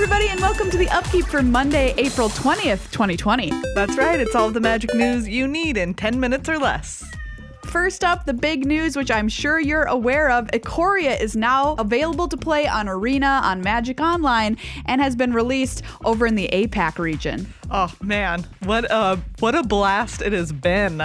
everybody, and welcome to the Upkeep for Monday, April 20th, 2020. That's right, it's all the magic news you need in 10 minutes or less. First up, the big news, which I'm sure you're aware of. Ikoria is now available to play on Arena on Magic Online and has been released over in the APAC region. Oh man, what a blast it has been.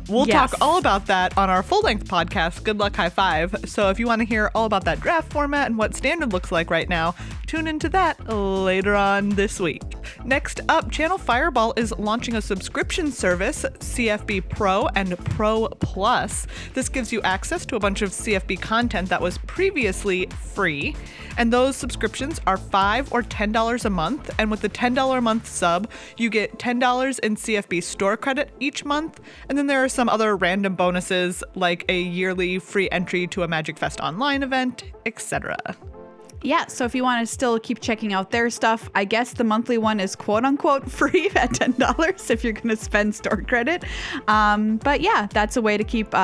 We'll talk all about that on our full-length podcast, Good Luck High Five. So if you want to hear all about that draft format and what Standard looks like right now, tune into that later on this week. Next up, Channel Fireball is launching a subscription service, CFB Pro and Pro Plus. This gives you access to a bunch of CFB content that was previously free. And those subscriptions are $5 or $10 a month. And with the $10 a month sub, you get $10 in CFB store credit each month. And then there are some other random bonuses like a yearly free entry to a Magic Fest online event, etc. Yeah, so if you want to still keep checking out their stuff, I guess the monthly one is quote-unquote free at $10 if you're going to spend store credit. But yeah, that's a way to keep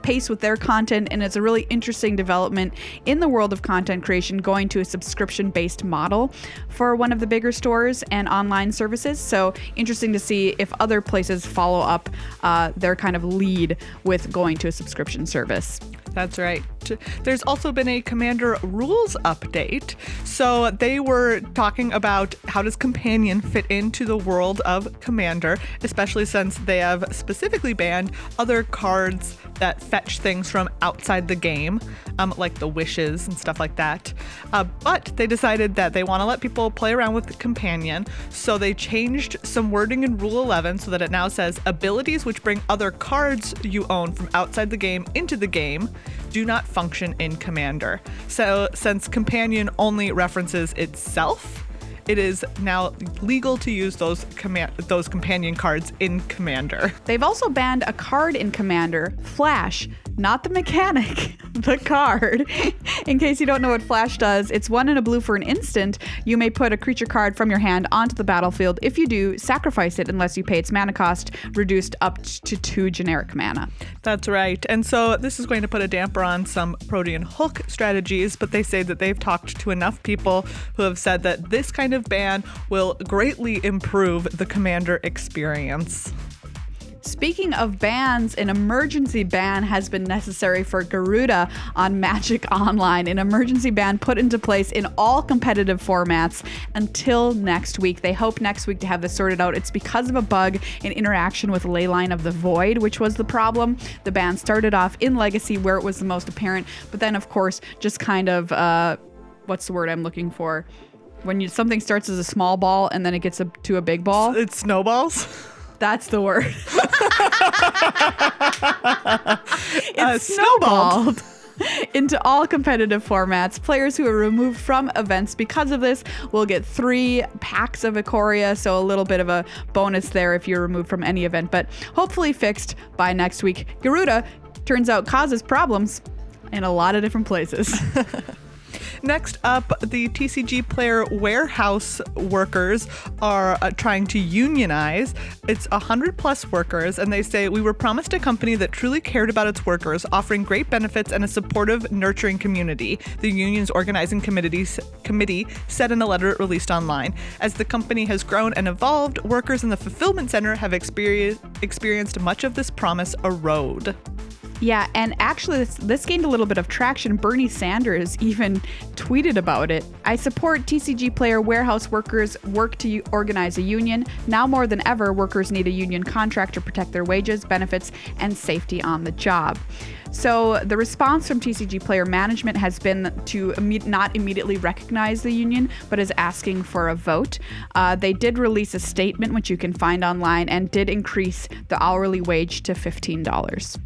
pace with their content, and it's a really interesting development in the world of content creation, going to a subscription-based model for one of the bigger stores and online services. So interesting to see if other places follow up their kind of lead with going to a subscription service. That's right. There's also been a Commander rules update. So they were talking about how does Companion fit into the world of Commander, especially since they have specifically banned other cards that fetch things from outside the game, like the wishes and stuff like that. But they decided that they want to let people play around with the Companion, so they changed some wording in Rule 11 so that it now says abilities which bring other cards you own from outside the game into the game do not function in Commander. So since Companion only references itself, it is now legal to use those companion cards in Commander. They've also banned a card in Commander, Flash, not the mechanic, the card. In case you don't know what Flash does, it's 1 and a blue for an instant. You may put a creature card from your hand onto the battlefield. If you do, sacrifice it unless you pay its mana cost, reduced up to 2 generic mana. That's right. And so this is going to put a damper on some Protean hook strategies, but they say that they've talked to enough people who have said that this kind of ban will greatly improve the Commander experience. Speaking of bans, an emergency ban has been necessary for Garuda on Magic Online. An emergency ban put into place in all competitive formats until next week. They hope next week to have this sorted out. It's because of a bug in interaction with Leyline of the Void, which was the problem. The ban started off in Legacy where it was the most apparent, but then of course just kind of, what's the word I'm looking for? When something starts as a small ball and then it gets to a big ball. It snowballs? That's the word. It's snowballed into all competitive formats. Players who are removed from events because of this will get 3 packs of Ikoria, so a little bit of a bonus there if you're removed from any event, but hopefully fixed by next week. Garuda, turns out, causes problems in a lot of different places. Next up, the TCG Player warehouse workers are trying to unionize. It's 100 plus workers, and they say, we were promised a company that truly cared about its workers, offering great benefits and a supportive, nurturing community, the union's organizing committee said in a letter it released online. As the company has grown and evolved, workers in the fulfillment center have experienced much of this promise erode. Yeah, and actually this gained a little bit of traction. Bernie Sanders even tweeted about it. I support TCG Player warehouse workers' work to organize a union. Now more than ever, workers need a union contract to protect their wages, benefits, and safety on the job. So the response from TCG Player management has been to not immediately recognize the union, but is asking for a vote. They did release a statement, which you can find online, and did increase the hourly wage to $15.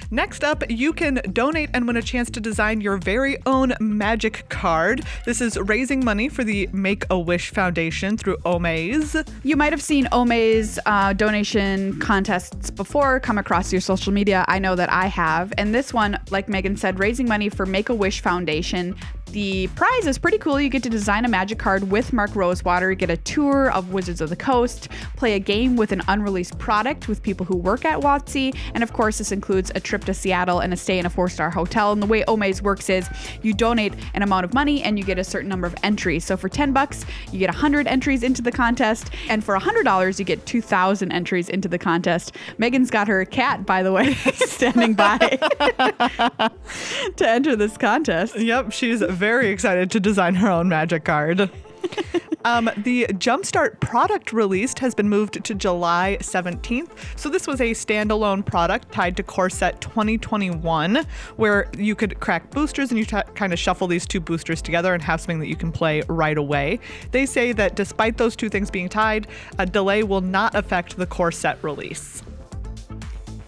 Next up, you can donate and win a chance to design your very own Magic card. This is raising money for the MakeAWish Foundation through Omaze. You might have seen Omaze donation contests before come across your social media. I know that I have. And this one, like Megan said, raising money for MakeAWish Foundation The prize is pretty cool. You get to design a magic card with Mark Rosewater, get a tour of Wizards of the Coast, play a game with an unreleased product with people who work at WotC, and of course this includes a trip to Seattle and a stay in a 4-star hotel. And the way Omaze works is you donate an amount of money and you get a certain number of entries. So for $10, you get 100 entries into the contest, and for $100, you get 2,000 entries into the contest. Megan's got her cat, by the way, standing by to enter this contest. Yep, she's very excited to design her own magic card. The JumpStart product release has been moved to July 17th. So this was a standalone product tied to Core Set 2021, where you could crack boosters and you kind of shuffle these two boosters together and have something that you can play right away. They say that despite those two things being tied, a delay will not affect the Core Set release.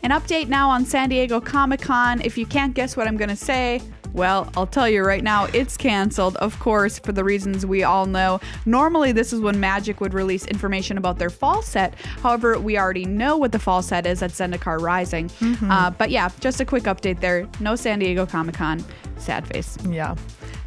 An update now on San Diego Comic-Con. If you can't guess what I'm going to say, well, I'll tell you right now, it's canceled, of course, for the reasons we all know. Normally, this is when Magic would release information about their fall set. However, we already know what the fall set is at Zendikar Rising. But yeah, just a quick update there. No San Diego Comic-Con. Sad face. Yeah.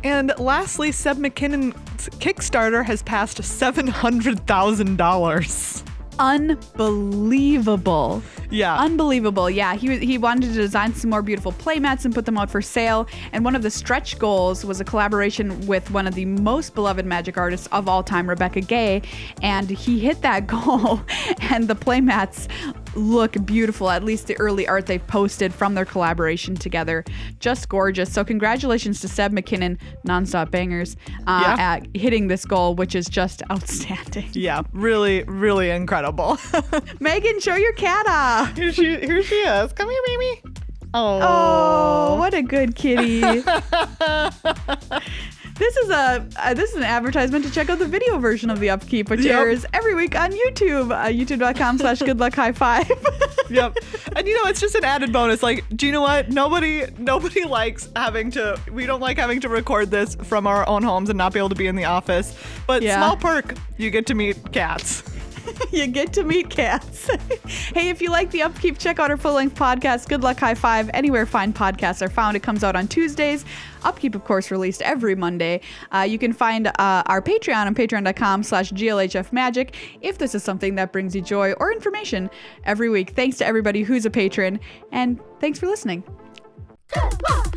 And lastly, Seb McKinnon's Kickstarter has passed $700,000. Unbelievable. Yeah. Unbelievable. Yeah. He wanted to design some more beautiful playmats and put them out for sale. And one of the stretch goals was a collaboration with one of the most beloved Magic artists of all time, Rebecca Gay. And he hit that goal. And the playmats look beautiful, at least the early art they've posted from their collaboration together. Just gorgeous. So congratulations to Seb McKinnon, Nonstop Bangers, at hitting this goal, which is just outstanding. Yeah, really, really incredible. Megan, show your cat off. Here she is. Come here, baby. Oh, what a good kitty. This is an advertisement to check out the video version of the Upkeep, which airs every week on YouTube, youtube.com/goodluck-high-five. Yep. And it's just an added bonus. Like, do you know what? Nobody likes we don't like having to record this from our own homes and not be able to be in the office. But small perk, you get to meet cats. You get to meet cats. Hey, if you like the Upkeep, check out our full-length podcast, Good Luck High Five, anywhere fine podcasts are found. It comes out on Tuesdays. Upkeep, of course, released every Monday. You can find our Patreon on patreon.com/glhfmagic if this is something that brings you joy or information every week. Thanks to everybody who's a patron, and thanks for listening. Good luck.